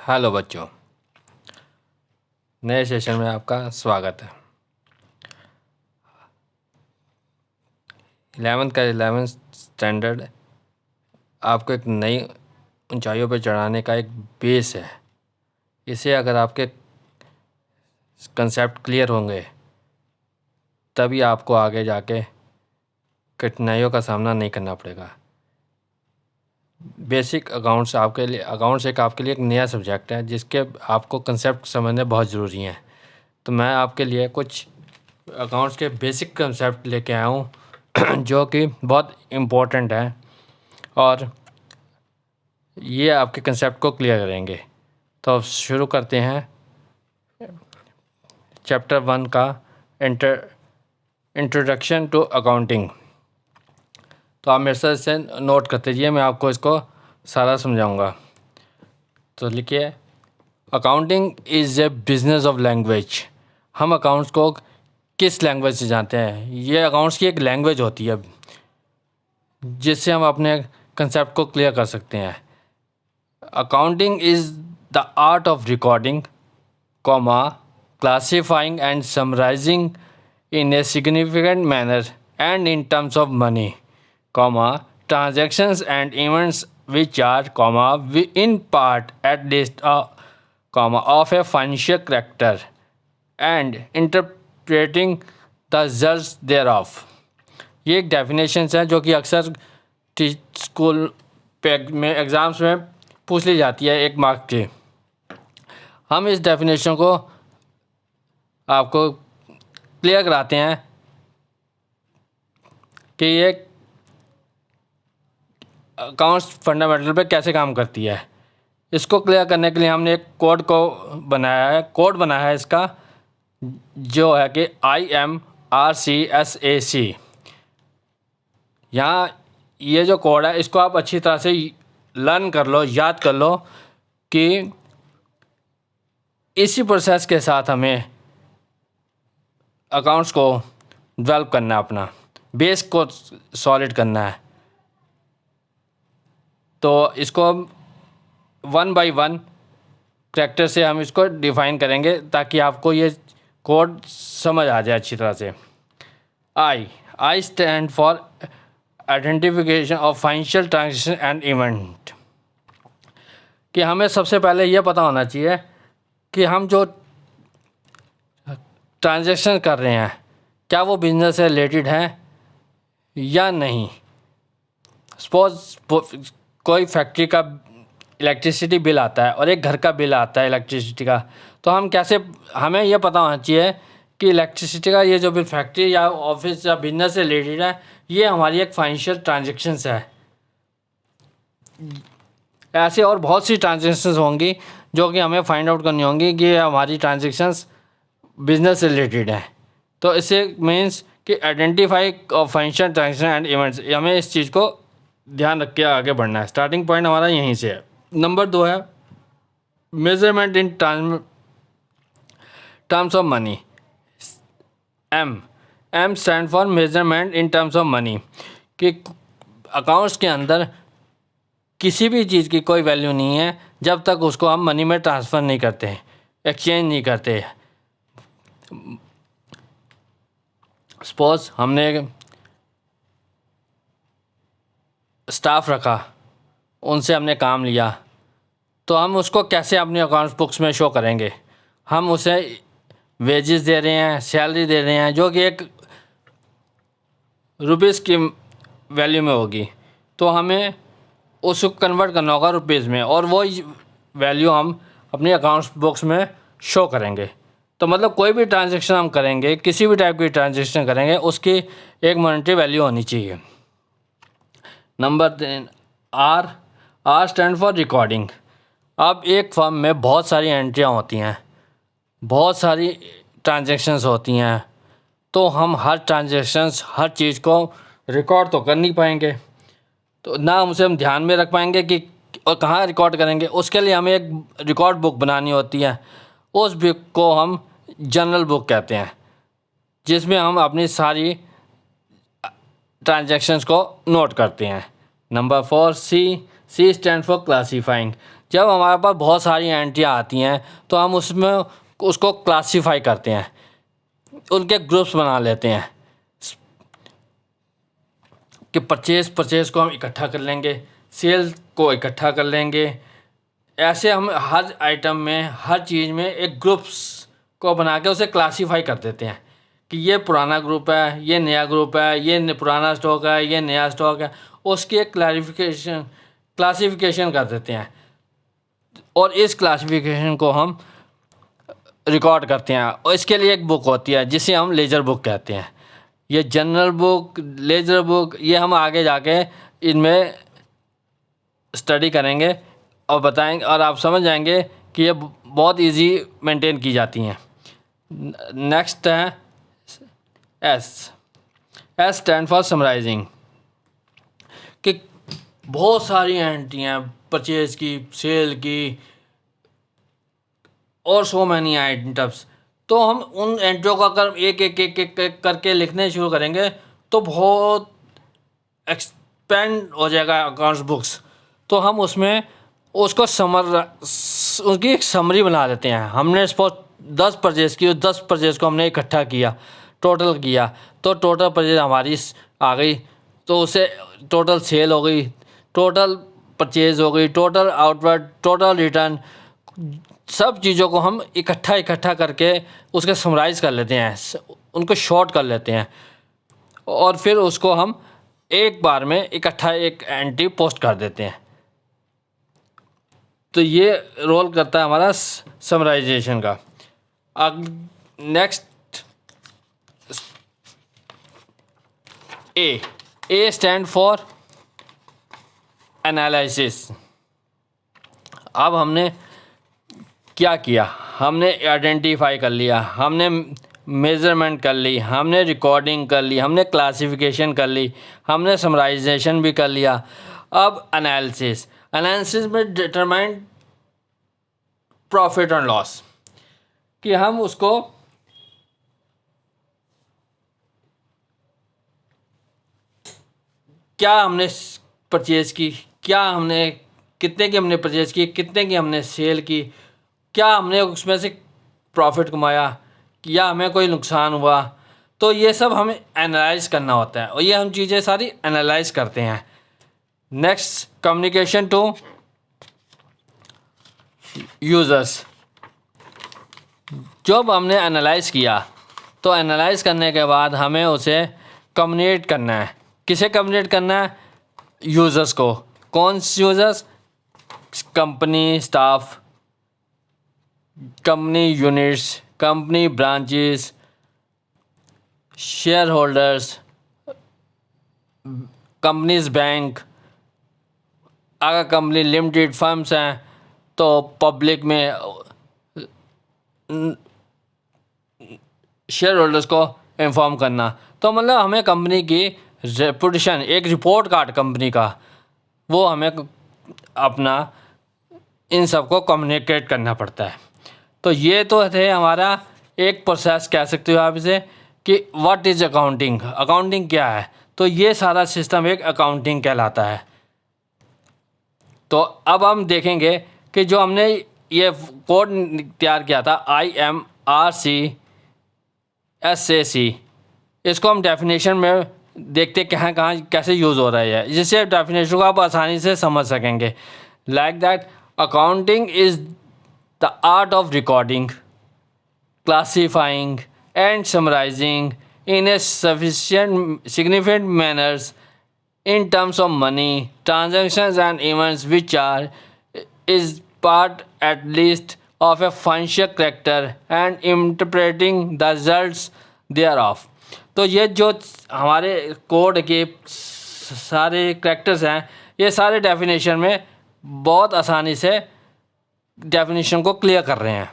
Hello बच्चों, नए session में आपका स्वागत है। 11th का 11th स्टैंडर्ड आपको एक नई ऊंचाइयों पर चढ़ाने का एक बेस है। इसे अगर आपके कंसेप्ट क्लियर होंगे तभी आपको आगे जाके कठिनाइयों का सामना नहीं करना पड़ेगा। बेसिक अकाउंट्स एक आपके लिए एक नया सब्जेक्ट है जिसके आपको कंसेप्ट समझने बहुत ज़रूरी हैं। तो मैं आपके लिए कुछ अकाउंट्स के बेसिक कंसेप्ट लेके आया हूँ जो कि बहुत इम्पोर्टेंट है और ये आपके कंसेप्ट को क्लियर करेंगे। तो अब शुरू करते हैं चैप्टर 1 का इंट्रोडक्शन टू अकाउंटिंग। तो आप मेरे साथ इसे नोट करते जाइए, मैं आपको इसको सारा समझाऊंगा। तो लिखिए, accounting is a business of language. हम अकाउंट्स को किस लैंग्वेज से जानते हैं? ये अकाउंट्स की एक लैंग्वेज होती है जिससे हम अपने कंसेप्ट को क्लियर कर सकते हैं। Accounting is the art of recording, classifying and summarizing in a significant manner and in terms of money, transactions and events which are, in part at least, of a financial character and interpreting the results thereof। ये एक definitions है जो कि अक्सर school में exams में पूछ ली जाती है 1 मार्क की। हम इस डेफिनेशन को आपको क्लियर कराते हैं कि ये अकाउंट्स फंडामेंटल पे कैसे काम करती है। इसको क्लियर करने के लिए हमने एक कोड बनाया है इसका, जो है कि IMRCSAC। यहाँ ये जो कोड है इसको आप अच्छी तरह से लर्न कर लो, याद कर लो कि इसी प्रोसेस के साथ हमें अकाउंट्स को डेवलप करना है, अपना बेस को सॉलिड करना है। तो इसको 1 बाय 1 कैरेक्टर से हम इसको डिफ़ाइन करेंगे ताकि आपको ये कोड समझ आ जाए अच्छी तरह से। I stand for identification of financial transaction and event. कि हमें सबसे पहले ये पता होना चाहिए कि हम जो ट्रांजैक्शन कर रहे हैं क्या वो बिजनेस से रिलेटेड है या नहीं। सपोज कोई फैक्ट्री का इलेक्ट्रिसिटी बिल आता है और एक घर का बिल आता है इलेक्ट्रिसिटी का, तो हमें यह पता होना चाहिए कि इलेक्ट्रिसिटी का ये जो बिल फैक्ट्री या ऑफिस या बिजनेस से रिलेटेड है, ये हमारी एक फाइनेंशियल ट्रांजेक्शन्स है। ऐसे और बहुत सी ट्रांजेक्शन्स होंगी जो कि हमें फाइंड आउट करनी होंगी कि हमारी ट्रांजेक्शन्स बिजनेस से रिलेटेड है। तो इससे मीन्स कि identify financial transaction and events, हमें इस चीज़ को ध्यान रख के आगे बढ़ना है। स्टार्टिंग पॉइंट हमारा यहीं से है। नंबर 2 है measurement in terms of money. M stand for measurement in terms of money. कि अकाउंट्स के अंदर किसी भी चीज़ की कोई वैल्यू नहीं है जब तक उसको हम मनी में ट्रांसफ़र नहीं करते हैं, एक्सचेंज नहीं करते। सपोज हमने स्टाफ रखा, उनसे हमने काम लिया, तो हम उसको कैसे अपनी अकाउंट्स बुक्स में शो करेंगे? हम उसे वेजेस दे रहे हैं, सैलरी दे रहे हैं, जो कि एक रुपीज़ की वैल्यू में होगी, तो हमें उसको कन्वर्ट करना होगा रुपीज़ में और वो वैल्यू हम अपनी अकाउंट्स बुक्स में शो करेंगे। तो मतलब कोई भी ट्रांजैक्शन हम करेंगे, किसी भी टाइप की ट्रांजैक्शन करेंगे, उसकी एक मॉनेटरी वैल्यू होनी चाहिए। Number 3 R stand for recording. अब एक फर्म में बहुत सारी एंट्रियाँ होती हैं, बहुत सारी ट्रांजैक्शंस होती हैं, तो हम हर ट्रांजैक्शंस हर चीज़ को रिकॉर्ड तो कर नहीं पाएंगे, तो ना उसे हम ध्यान में रख पाएंगे कि और कहाँ रिकॉर्ड करेंगे। उसके लिए हमें एक रिकॉर्ड बुक बनानी होती है। उस बुक को हम जनरल बुक कहते हैं, जिसमें हम अपनी सारी ट्रांजैक्शंस को नोट करते हैं। Number 4 C stand for classifying. जब हमारे पास बहुत सारी एंट्रियाँ आती हैं तो हम उसमें उसको क्लासीफाई करते हैं, उनके ग्रुप्स बना लेते हैं कि परचेज़ को हम इकट्ठा कर लेंगे, सेल को इकट्ठा कर लेंगे। ऐसे हम हर आइटम में, हर चीज़ में एक ग्रुप्स को बना के उसे क्लासीफाई कर देते हैं कि ये पुराना ग्रुप है, ये नया ग्रुप है, ये पुराना स्टॉक है, ये नया स्टॉक है। उसकी एक क्लासिफिकेशन कर देते हैं और इस क्लासिफिकेशन को हम रिकॉर्ड करते हैं। और इसके लिए एक बुक होती है जिसे हम लेजर बुक कहते हैं। ये जनरल बुक, लेजर बुक, ये हम आगे जाके इनमें स्टडी करेंगे और बताएंगे और आप समझ जाएंगे कि ये बहुत इजी मेंटेन की जाती हैं। नेक्स्ट है एस स्टैंड फॉर समराइजिंग, कि बहुत सारी एंट्री हैं परचेज की, सेल की और सो मैनी आइटम्स। तो हम उन एंट्रियों का अगर एक करके लिखने शुरू करेंगे तो बहुत एक्सपेंड हो जाएगा अकाउंट्स बुक्स। तो हम उसमें उसको उसकी एक समरी बना देते हैं। हमने सपोज 10 परचेज़ की, 10 परचेज़ को हमने इकट्ठा किया, टोटल किया, तो टोटल परचेज़ हमारी आ गई। तो उसे टोटल सेल हो गई, टोटल परचेज़ हो गई, टोटल आउटवर्ड, टोटल रिटर्न, सब चीज़ों को हम इकट्ठा करके उसके समराइज़ कर लेते हैं, उनको शॉर्ट कर लेते हैं और फिर उसको हम एक बार में इकट्ठा एक एंट्री पोस्ट कर देते हैं। तो ये रोल करता है हमारा समराइजेशन का। Next A stand for analysis. अब हमने क्या किया, हमने आइडेंटिफाई कर लिया, हमने मेज़रमेंट कर ली, हमने रिकॉर्डिंग कर ली, हमने क्लासिफिकेशन कर ली, हमने समराइजेशन भी कर लिया। अब एनालिसिस में डिटरमाइन प्रॉफिट एंड लॉस, कि हम उसको क्या हमने परचेज़ की, क्या हमने कितने की हमने परचेज़ की, कितने की हमने सेल की, क्या हमने उसमें से प्रॉफिट कमाया, या हमें कोई नुकसान हुआ। तो ये सब हमें एनालाइज करना होता है और ये हम चीज़ें सारी एनालाइज करते हैं। Next, communication to users. जब हमने एनालाइज किया तो एनालाइज करने के बाद हमें उसे कम्युनिकेट करना है। किसे कम्युनिकेट करना है? यूज़र्स को। कौन से users? Company staff, company units, company branches, share holders, companies bank. अगर कंपनी लिमिटेड फर्म्स हैं तो पब्लिक में शेयर होल्डर्स को इन्फॉर्म करना। तो मतलब हमें कंपनी की रेपुटेशन, एक रिपोर्ट कार्ड कंपनी का, वो हमें अपना इन सबको कम्युनिकेट करना पड़ता है। तो ये तो थे हमारा एक प्रोसेस, कह सकते हो आप इसे, कि व्हाट इज़ अकाउंटिंग, अकाउंटिंग क्या है। तो ये सारा सिस्टम एक अकाउंटिंग कहलाता है। तो अब हम देखेंगे कि जो हमने ये कोड तैयार किया था IMRC/SAC, इसको हम डेफिनेशन में देखते कहाँ कहाँ कैसे यूज़ हो रहा है, जिससे डेफिनेशन को आप आसानी से समझ सकेंगे। Like that, accounting is the art of recording, classifying and summarizing in a significant manners in terms of money, transactions and events which are is part at least of a financial character and interpreting the results thereof। तो ये जो हमारे code के सारे characters हैं, ये सारे definition में बहुत आसानी से डेफिनेशन को क्लियर कर रहे हैं।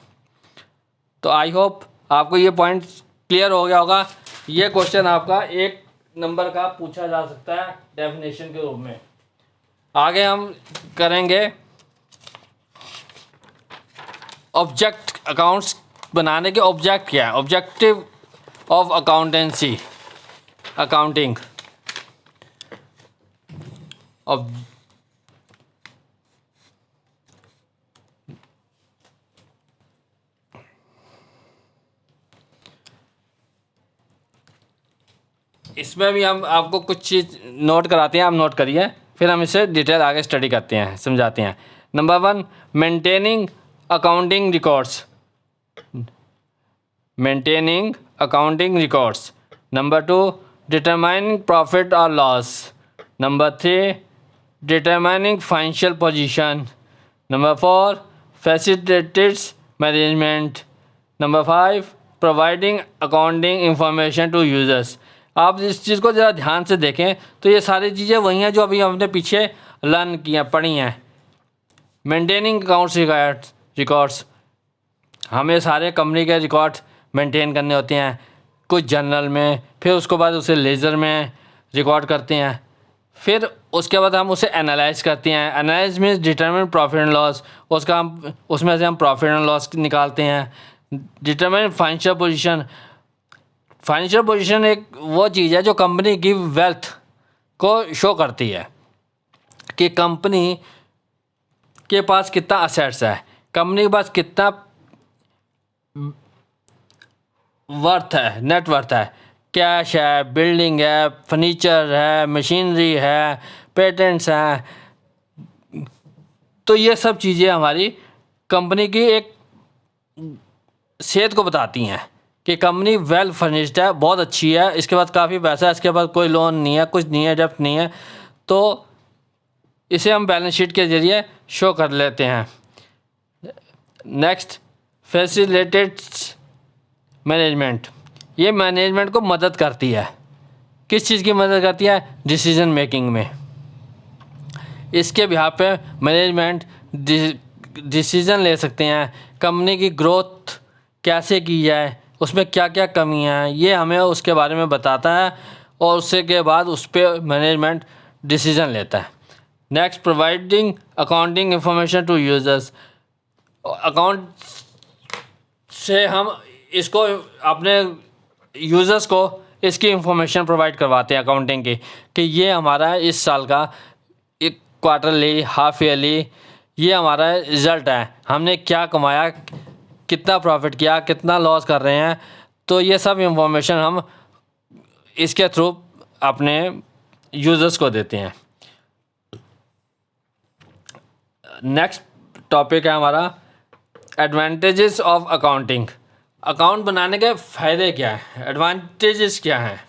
तो आई होप आपको ये पॉइंट क्लियर हो गया होगा। ये क्वेश्चन आपका 1 नंबर का पूछा जा सकता है डेफिनेशन के रूप में। आगे हम करेंगे ऑब्जेक्ट। अकाउंट्स बनाने के ऑब्जेक्ट क्या है, ऑब्जेक्टिव ऑफ अकाउंटेंसी, अकाउंटिंग। इसमें भी हम आपको कुछ चीज़ नोट कराते हैं, आप नोट करिए, फिर हम इसे डिटेल आगे स्टडी करते हैं, समझाते हैं। Number 1, maintaining accounting records, maintaining accounting records. Number 2, determining profit और loss. Number 3, determining financial position. Number 4, facilitates management. Number 5, providing accounting information to users. आप इस चीज़ को ज़रा ध्यान से देखें तो ये सारी चीज़ें वही हैं जो अभी हमने पीछे लर्न की हैं, पढ़ी हैं। मेंटेनिंग अकाउंट्स रिकॉर्ड्स, हमें सारे कंपनी के रिकॉर्ड्स मेंटेन करने होते हैं, कुछ जर्नल में, फिर उसके बाद उसे लेज़र में रिकॉर्ड करते हैं, फिर उसके बाद हम उसे एनालाइज करते हैं। Analyse means determine profit and loss, उसका हम उसमें से हम प्रॉफिट एंड लॉस निकालते हैं। Determine financial position, financial position एक वो चीज़ है जो कंपनी की वेल्थ को शो करती है कि कंपनी के पास कितना असेट्स है, कंपनी के पास कितना वर्थ है, नेट वर्थ है, कैश है, बिल्डिंग है, फर्नीचर है, मशीनरी है, पेटेंट्स हैं। तो ये सब चीज़ें हमारी कंपनी की एक सेहत को बताती हैं कि कंपनी वेल फर्निश्ड है, बहुत अच्छी है, इसके पास काफ़ी पैसा है, इसके पास कोई लोन नहीं है, कुछ नहीं है, डेब्ट नहीं है। तो इसे हम बैलेंस शीट के ज़रिए शो कर लेते हैं। नेक्स्ट, फैसिलिटेट्स मैनेजमेंट, ये मैनेजमेंट को मदद करती है। किस चीज़ की मदद करती है? डिसीजन मेकिंग में। इसके बिहाफ पे मैनेजमेंट डिसीजन ले सकते हैं, कंपनी की ग्रोथ कैसे की जाए, उसमें क्या क्या कमियां हैं, ये हमें उसके बारे में बताता है और उससे के बाद उस पर मैनेजमेंट डिसीजन लेता है। Next, providing accounting information to users, account से हम इसको अपने यूज़र्स को इसकी इंफॉर्मेशन प्रोवाइड करवाते हैं अकाउंटिंग की, कि ये हमारा इस साल का एक क्वार्टरली, हाफ ईयरली, ये हमारा रिज़ल्ट है, हमने क्या कमाया, कितना प्रॉफिट किया, कितना लॉस कर रहे हैं। तो ये सब इंफॉर्मेशन हम इसके थ्रू अपने यूज़र्स को देते हैं। नेक्स्ट टॉपिक है हमारा एडवांटेजेस ऑफ अकाउंटिंग। अकाउंट बनाने के फ़ायदे क्या हैं, एडवांटेजेस क्या हैं,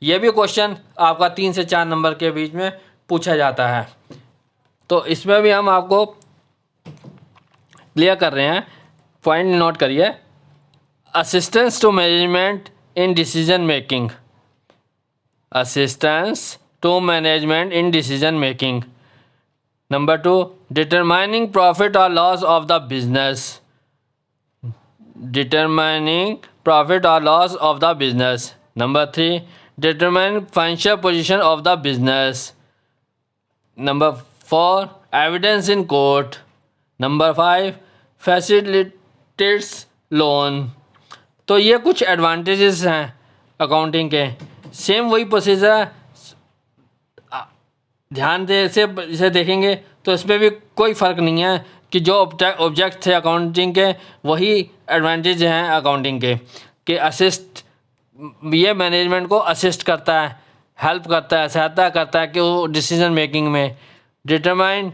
ये भी क्वेश्चन आपका 3 से 4 नंबर के बीच में पूछा जाता है। तो इसमें भी हम आपको क्लियर कर रहे हैं, पॉइंट नोट करिए। Assistance to management in decision making, assistance to management in decision making. Number 2, determining profit और loss of the business, determining profit or loss of the business. Number 3, determine financial position of the business. Number 4, evidence in court. Number 5, facilitates loan. तो ये कुछ advantages हैं accounting के। Same वही procedure, ध्यान से इसे देखेंगे तो इसमें भी कोई फ़र्क नहीं है कि जो ऑब्जेक्ट थे अकाउंटिंग के वही एडवांटेज हैं अकाउंटिंग के, कि असिस्ट, ये मैनेजमेंट को असिस्ट करता है, हेल्प करता है, सहायता करता है कि वो डिसीजन मेकिंग में। डिटरमाइन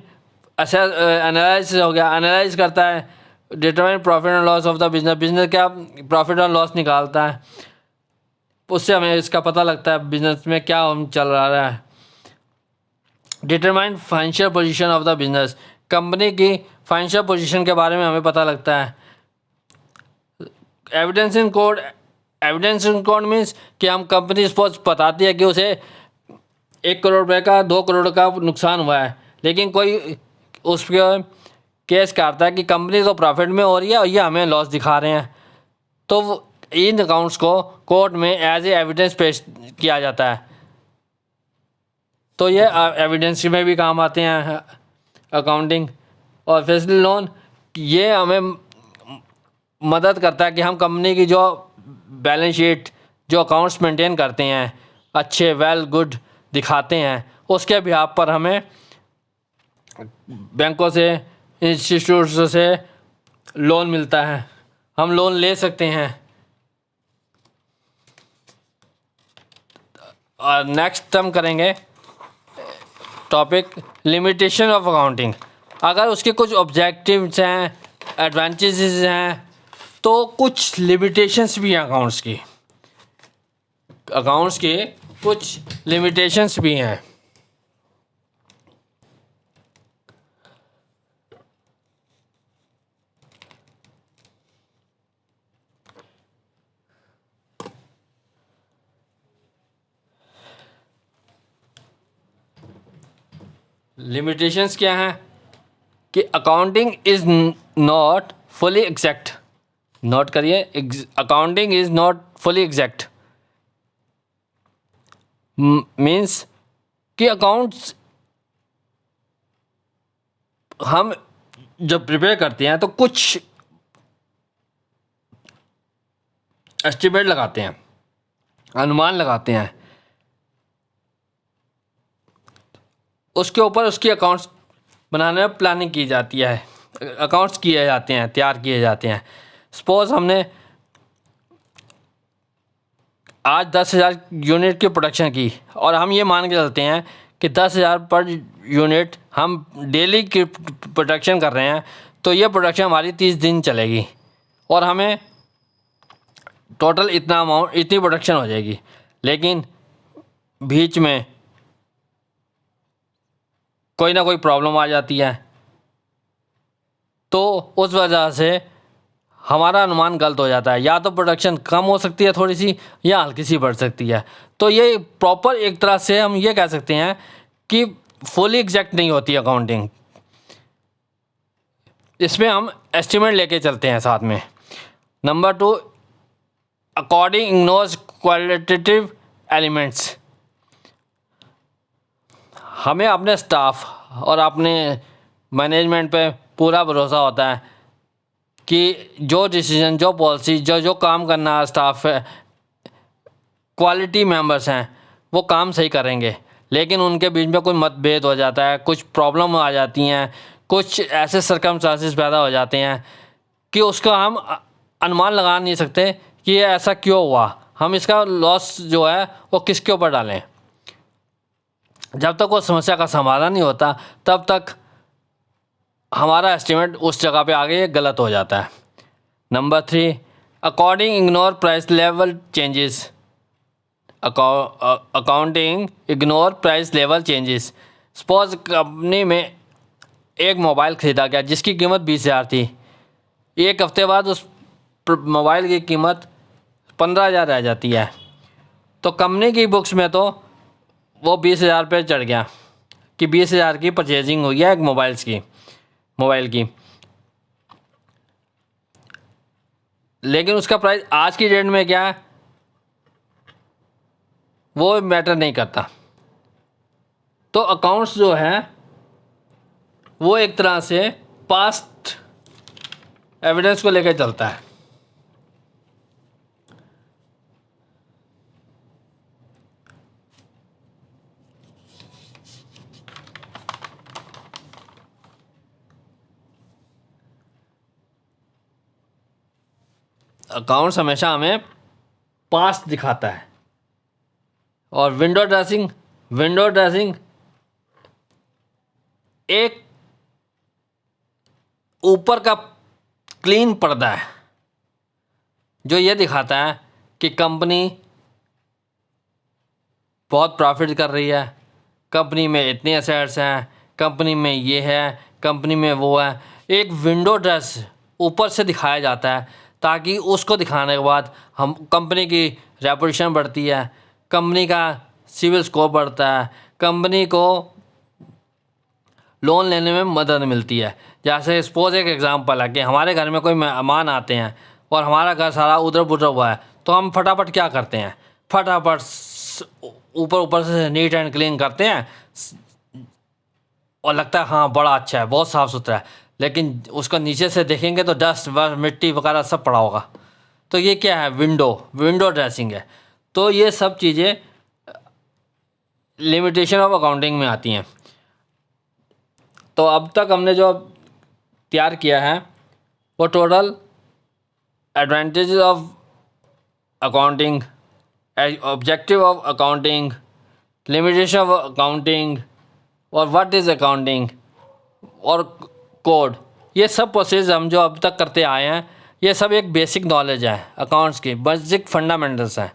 एनालाइज हो गया, एनालाइज करता है, determine profit and loss of the business, business क्या प्रॉफिट और लॉस निकालता है, उससे हमें इसका पता लगता है बिजनेस में क्या चल रहा है। Determine financial position of the business, company की फाइनेंशियल पोजीशन के बारे में हमें पता लगता है। Evidence in court, evidence in court means कि हम कंपनी सपोज बताती है कि उसे 1 करोड़ रुपए का 2 करोड़ का नुकसान हुआ है, लेकिन कोई उस पर केस करता है कि कंपनी तो प्रॉफिट में हो रही है और ये हमें लॉस दिखा रहे हैं, तो इन अकाउंट्स को कोर्ट में एज ए एविडेंस पेश किया जाता है। तो ये एविडेंस में भी काम आते हैं अकाउंटिंग। और फैसिलिटी लोन, ये हमें मदद करता है कि हम कंपनी की जो बैलेंस शीट, जो अकाउंट्स मेंटेन करते हैं, अच्छे वेल गुड दिखाते हैं, उसके बिहाफ पर हमें बैंकों से, इंस्टीट्यूट्स से लोन मिलता है, हम लोन ले सकते हैं। और नेक्स्ट हम करेंगे टॉपिक लिमिटेशन ऑफ अकाउंटिंग। अगर उसके कुछ ऑब्जेक्टिव्स हैं, एडवांटेजेस हैं, तो कुछ लिमिटेशंस भी हैं अकाउंट्स के कुछ लिमिटेशंस भी हैं। लिमिटेशंस क्या हैं कि accounting is not fully exact. Note करिए, accounting is not fully exact means कि अकाउंट्स हम जब प्रिपेयर करते हैं तो कुछ एस्टिमेट लगाते हैं, अनुमान लगाते हैं, उसके ऊपर उसकी अकाउंट्स बनाने में प्लानिंग की जाती है, अकाउंट्स किए जाते हैं, तैयार किए जाते हैं। सपोज हमने आज 10,000 यूनिट की प्रोडक्शन की और हम ये मान के चलते हैं कि 10,000 पर यूनिट हम डेली की प्रोडक्शन कर रहे हैं, तो ये प्रोडक्शन हमारी 30 दिन चलेगी और हमें टोटल इतना अमाउंट, इतनी प्रोडक्शन हो जाएगी। लेकिन बीच में कोई ना कोई प्रॉब्लम आ जाती है, तो उस वजह से हमारा अनुमान गलत हो जाता है। या तो प्रोडक्शन कम हो सकती है थोड़ी सी, या हल्की सी बढ़ सकती है। तो ये प्रॉपर एक तरह से हम ये कह सकते हैं कि फुली एग्जैक्ट नहीं होती अकाउंटिंग। इसमें हम एस्टिमेट लेके चलते हैं साथ में। Number 2, according ignores qualitative elements. हमें अपने स्टाफ और अपने मैनेजमेंट पे पूरा भरोसा होता है कि जो डिसीजन, जो पॉलिसी, जो काम करना स्टाफ है, क्वालिटी मेंबर्स हैं, वो काम सही करेंगे। लेकिन उनके बीच में कोई मतभेद हो जाता है, कुछ प्रॉब्लम आ जाती हैं, कुछ ऐसे सर्कमस्टांसेस पैदा हो जाते हैं कि उसका हम अनुमान लगा नहीं सकते कि ये ऐसा क्यों हुआ, हम इसका लॉस जो है वो किसके ऊपर डालें। जब तक वो समस्या का समाधान नहीं होता तब तक हमारा एस्टिमेट उस जगह पे आगे गलत हो जाता है। Number 3, according ignore price level changes. Accounting ignore price level changes. Suppose company में एक मोबाइल ख़रीदा गया जिसकी कीमत 20,000 थी, एक हफ्ते बाद उस मोबाइल की कीमत 15,000 रह जाती है, तो कंपनी की बुक्स में तो वो 20,000 पे चढ़ गया कि 20,000 की परचेजिंग हुई है एक मोबाइल की। लेकिन उसका प्राइस आज की डेट में क्या है वो मैटर नहीं करता। तो अकाउंट्स जो है वो एक तरह से पास्ट एविडेंस को लेकर चलता है। अकाउंट्स हमेशा हमें पास्ट दिखाता है। और विंडो ड्रेसिंग एक ऊपर का क्लीन पर्दा है जो ये दिखाता है कि कंपनी बहुत प्रॉफिट कर रही है, कंपनी में इतने एसेट्स हैं, कंपनी में ये है, कंपनी में वो है। एक विंडो ड्रेस ऊपर से दिखाया जाता है ताकि उसको दिखाने के बाद हम कंपनी की रेपुटेशन बढ़ती है, कंपनी का सिविल स्कोर बढ़ता है, कंपनी को लोन लेने में मदद मिलती है। जैसे सपोज एक एग्जांपल है कि हमारे घर में कोई मेहमान आते हैं और हमारा घर सारा उधर पुधर हुआ है, तो हम फटाफट क्या करते हैं, फटाफट ऊपर से नीट एंड क्लीन करते हैं और लगता है हाँ बड़ा अच्छा है, बहुत साफ़ सुथरा है। लेकिन उसको नीचे से देखेंगे तो डस्ट मिट्टी वगैरह सब पड़ा होगा। तो ये क्या है, विंडो ड्रेसिंग है। तो ये सब चीज़ें लिमिटेशन ऑफ अकाउंटिंग में आती हैं। तो अब तक हमने जो तैयार किया है वो total advantages of accounting, objective of accounting, limitation of accounting और व्हाट इज़ अकाउंटिंग और कोड, ये सब प्रोसेस हम जो अब तक करते आए हैं, ये सब एक बेसिक नॉलेज है अकाउंट्स की, बेसिक फंडामेंटल्स हैं,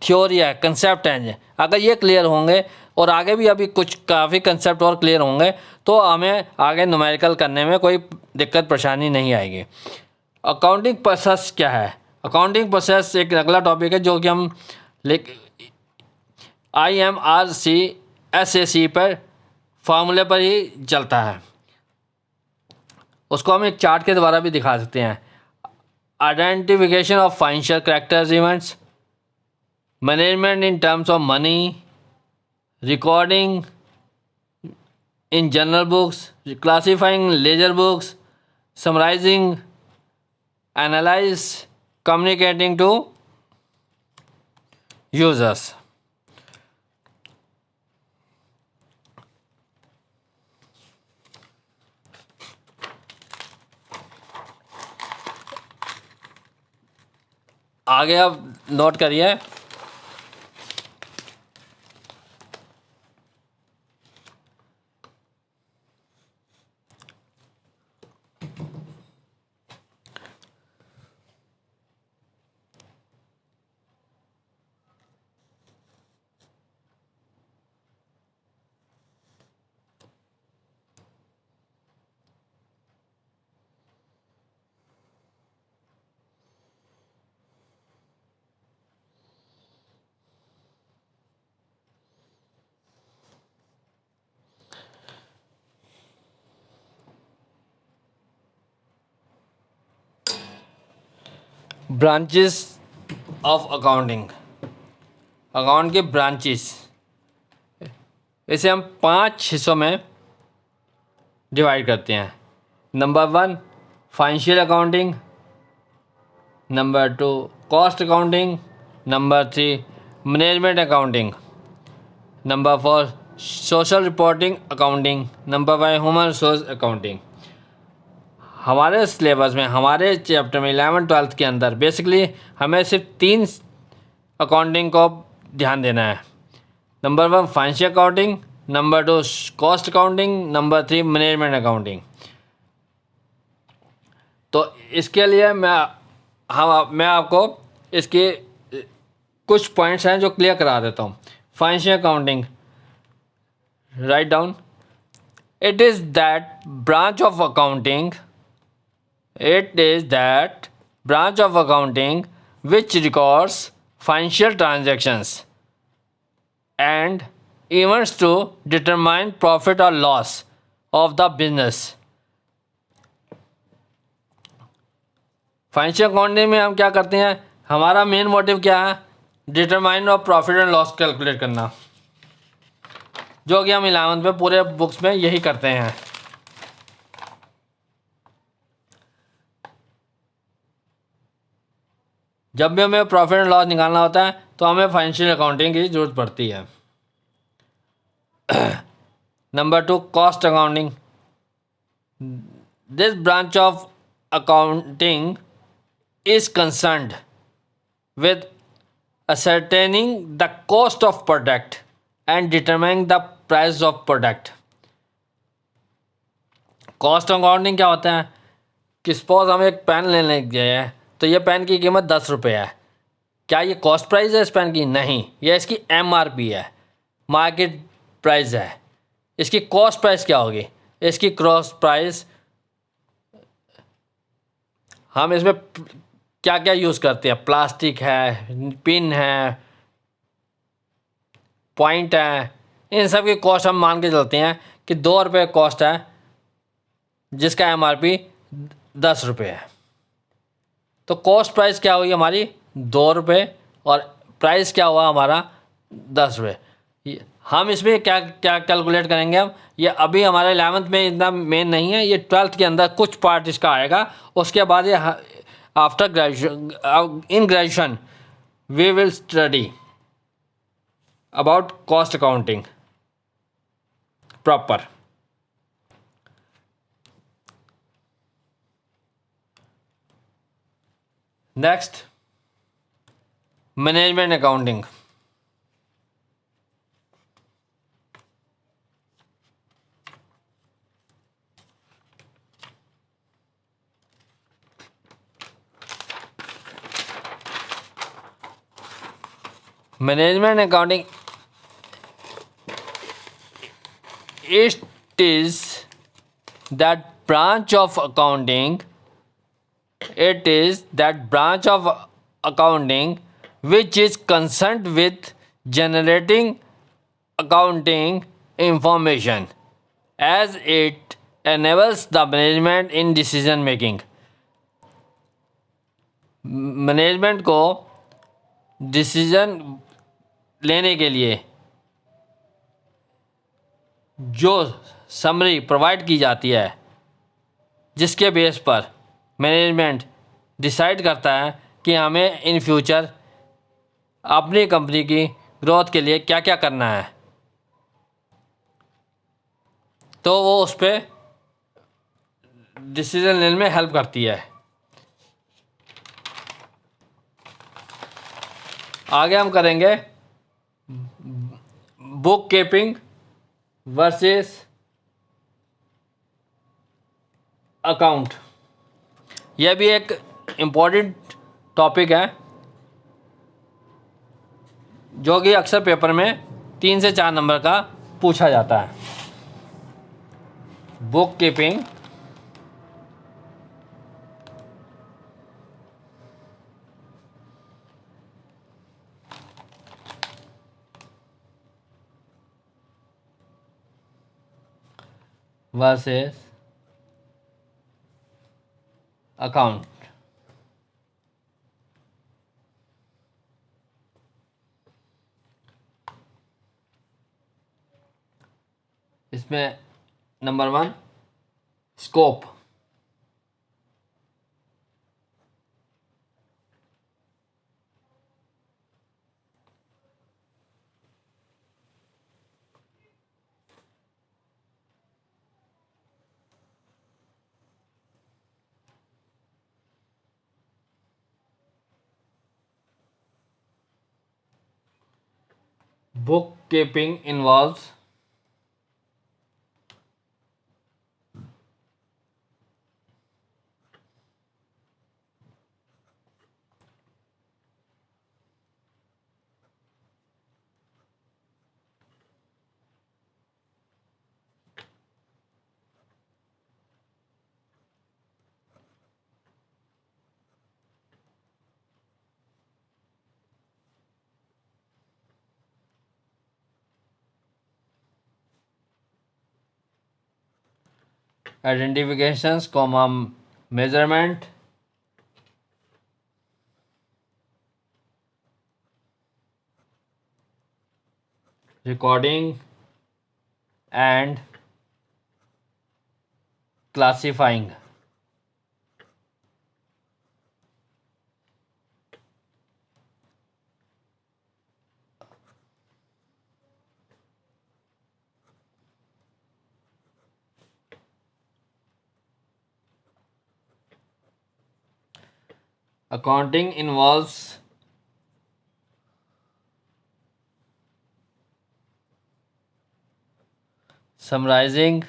थ्योरी है, कंसेप्ट हैं। अगर ये क्लियर होंगे और आगे भी अभी कुछ काफ़ी कंसेप्ट और क्लियर होंगे तो हमें आगे न्यूमेरिकल करने में कोई दिक्कत परेशानी नहीं आएगी। अकाउंटिंग प्रोसेस क्या है? अकाउंटिंग प्रोसेस एक अगला टॉपिक है जो कि हम IMRC/SAC पर फार्मूले पर ही चलता है। उसको हम एक चार्ट के द्वारा भी दिखा सकते हैं। Identification of financial characters events, management in terms of money, recording in general books, classifying ledger books, summarising, analyse, communicating to users. आगे आप नोट करिए। ब्रांचेस ऑफ अकाउंटिंग, अकाउंट के ब्रांचेस, इसे हम 5 हिस्सों में डिवाइड करते हैं। Number 1 financial accounting, number 2 cost accounting, number 3 management accounting, number 4 social reporting accounting, number 5 human resource accounting. हमारे सिलेबस में, हमारे चैप्टर में 11th-12th के अंदर बेसिकली हमें सिर्फ 3 अकाउंटिंग को ध्यान देना है। Number 1 financial accounting, number 2 cost accounting, number 3 management accounting. तो इसके लिए मैं आपको इसके कुछ पॉइंट्स हैं जो क्लियर करा देता हूँ। Financial accounting, write down, it is that branch of accounting, it is that branch of accounting which records financial transactions and events to determine profit or loss of the business। Financial accounting में हम क्या करते हैं, हमारा main motive क्या है, determine of profit and loss calculate करना, जो कि हम 11th में पूरे बुक्स में यही करते हैं। जब भी हमें प्रॉफिट एंड लॉस निकालना होता है तो हमें फाइनेंशियल अकाउंटिंग की ज़रूरत पड़ती है। Number 2 cost accounting, this branch of accounting is concerned with ascertaining the cost of product and determining the price of product। Cost accounting क्या होता है कि सपोज हम एक पेन लेने गए हैं तो ये पेन की कीमत 10 रुपये है। क्या ये कॉस्ट प्राइस है इस पेन की? नहीं, ये इसकी MRP है, मार्केट प्राइस है। इसकी कॉस्ट प्राइस क्या होगी? इसकी कॉस्ट प्राइस, हम इसमें क्या क्या यूज़ करते हैं, प्लास्टिक है, पिन है, पॉइंट है, इन सब की कॉस्ट हम मान के चलते हैं कि 2 रुपये कॉस्ट है जिसका MRP 10 रुपये है। तो कॉस्ट प्राइस क्या हुई हमारी 2 रुपये और प्राइस क्या हुआ हमारा 10 रुपये। हम इसमें क्या क्या कैलकुलेट करेंगे हम, ये अभी हमारे 11th में इतना मेन नहीं है, ये 12th के अंदर कुछ पार्ट इसका आएगा। उसके बाद ये after graduation, in graduation we will study about cost accounting proper. Next management accounting. Management accounting it is that branch of accounting it is that branch of accounting which is concerned with generating accounting information as it enables the management in decision making. Management को decision लेने के लिए जो summary provide की जाती है, जिसके base पर मैनेजमेंट डिसाइड करता है कि हमें इन फ्यूचर अपनी कंपनी की ग्रोथ के लिए क्या क्या करना है, तो वो उस पर डिसीजन लेने में हेल्प करती है। आगे हम करेंगे बुक कीपिंग वर्सेस अकाउंट। यह भी एक इम्पॉर्टेंट टॉपिक है जो कि अक्सर पेपर में 3 से 4 नंबर का पूछा जाता है। Bookkeeping versus account. इसमें number 1 scope. Bookkeeping involves identifications, measurement, recording, and classifying. Accounting involves summarizing